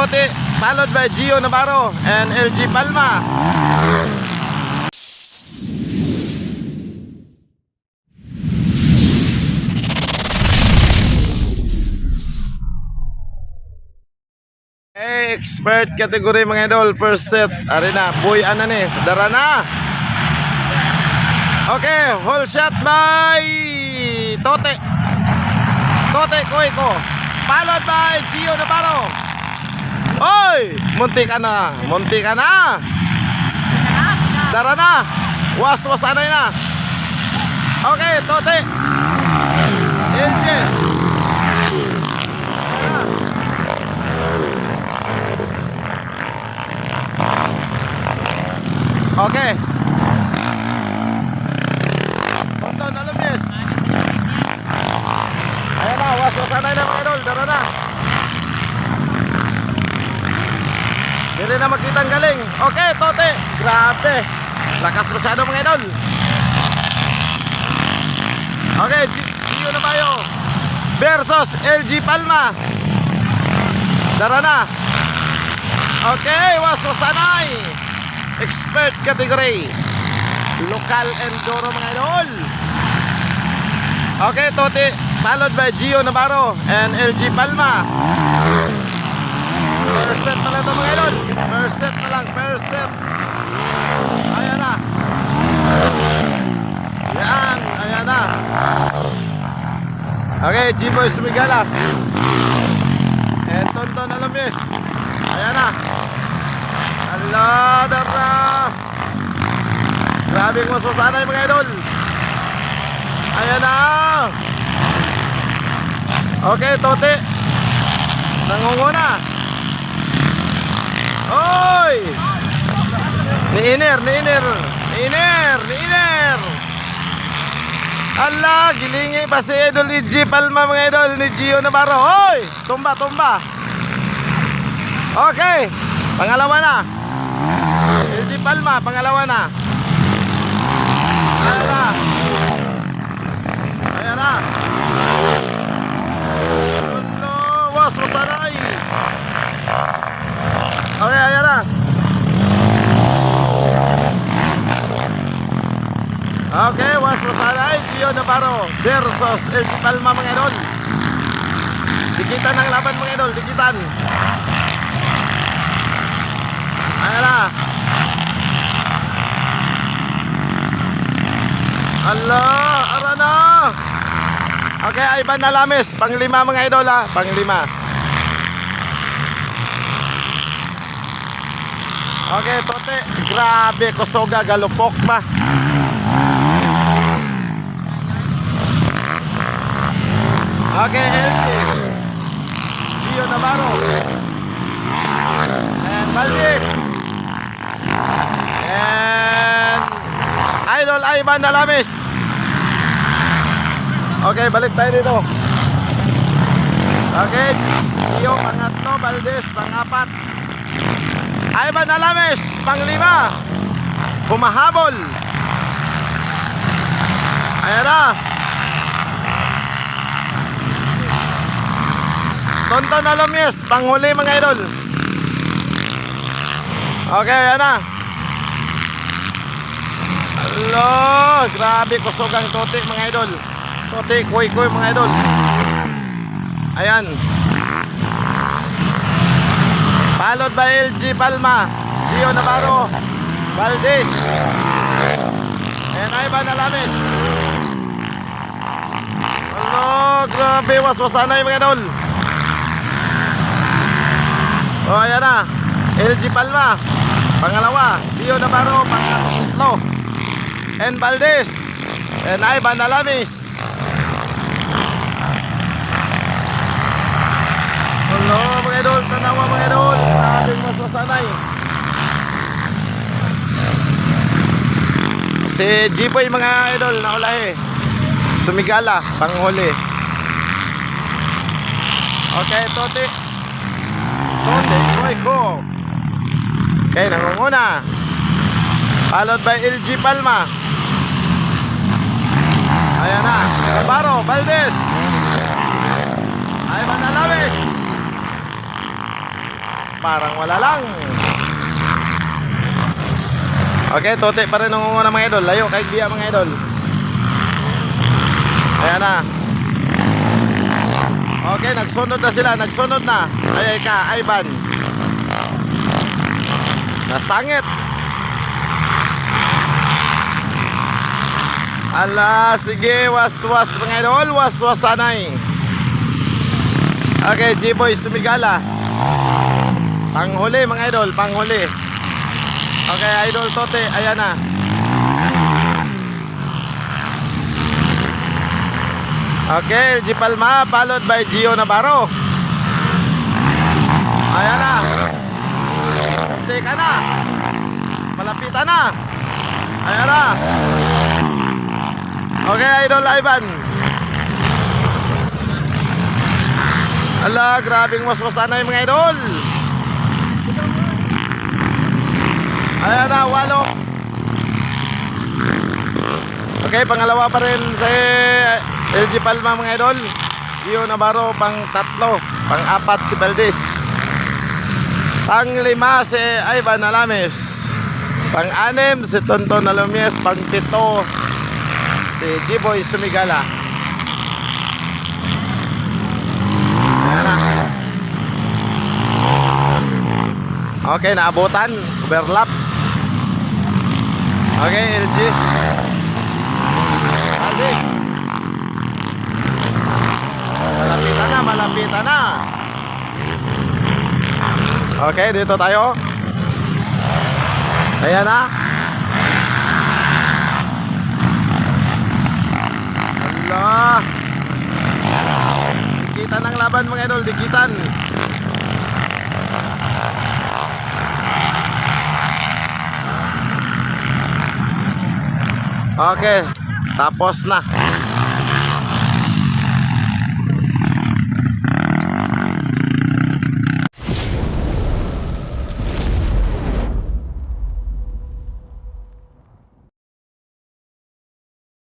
Tote, followed by Gio Navarro and LG Palma. Expert category mga idol, first set. Ari na, boy ana ni, dara na. Okay, whole shot by Tote. Tote Koiko, followed by Gio Navarro. Oy, munti ka na, munti ka na. Dara na, was anay na. Okay, Tote. LG. Okay. Tonton, alam yes. Ayan na, wasanay na mga idol, dara na. Dili na magkitang galing. Okay, Tote, grabe. Lakas masyado mga idol. Okay, Gio Navarro versus LG Palma. Dara na. Okay, wasanay. Expert category, local enduro mga idol. Okay, Tote, followed by Gio Navarro and LG Palma. First set pa lang ito mga idol. First set pa lang, first set. Ayan na. Yan, ayan na. Okay, G-Boy Sumigala and Tonton Alamis. Ayan na. Allah, dara. Grabe kong masasanay mga idol. Ayan na. Okay, Tote, nangunguna. Oy, niiner. Allah, gilingi pa si idol ni G Palma mga idol, ni Gio Navarro. Oy, tumba. Okay, pangalawa na. LG Palma, pangalawa na. Ayan na. Was masanay. Okay, ayan na. Okay, was masanay. Gio Navarro versus LG Palma mga idol. Dikitan ang laban mga idol, dikitan. Ayan na. Allah, ara na. Okay, Ivan Alames, panglima mga idol ha, panglima. Okay, Tote, grabe, Kosoga, galupok ba. Okay, LG Gio Navarro and Valdez and Idol Ivan Alames. Okay, balik tayo dito. Okay, Gio pangatlo, Valdez pangapat, Ivan Alames panglima. Humahabol. Ayan na. Tonton Alames panghuli mga idol. Okay, ayan na. Allah, grabe kusogang Tote mga idol. Tote, koy mga idol. Ayan. Followed by LG Palma, Gio Navarro, Valdez and Ivan Alames. Allah, grabe, waswasanay mga idol. O, ayan na. LG Palma pangalawa, Gio Navarro pangatlo and Valdez and Ivan Alames. Hello mga idol, tanawa mga idol, sabing mas masanay. Si G-Boy mga idol, naulahi. Sumigala, panghuli. Okay, Tote, Koiko. Okay, nangunguna. Followed by LG Palma. Ayan na, Navarro, Valdez, Ivan Alames. parang wala lang. Okay, Tote pa rin ang una mga idol. Layo kay Gia mga idol. Ayan na. Okay, nagsunod na sila. Nagsunod na. Ay ka, Ivan. Nasangit. Ala, sige. Was-was mga idol. Was-was sanay. Okay, G-Boy Sumigala. Panghuli mga idol. Panghuli. Okay, Idol Tote, ayan na. Okay, G Palma, followed by Gio Navarro. Ayan na. Teka na. Malapitan na. Ayan na. Okay, Idol Ivan. Ala, grabing waswasanay mga idol. Ayan na, 8. Okay, pangalawa pa rin si LG Palma mga idol. Gio Navarro pang 3. Pang 4 si Valdez. Pang 5 si Ivan Alames. Pang 6 si Tonton Alomies. Pang 7 si G-Boy Sumigala. Ayan na. Okay, naabutan. Overlap. Okay, LG. Aldi. Malapitan na, malapitan na. Okay, dito tayo. Ayan na. Allah. Dikitan ng laban mga idol, dikitan. Okay, tapos na.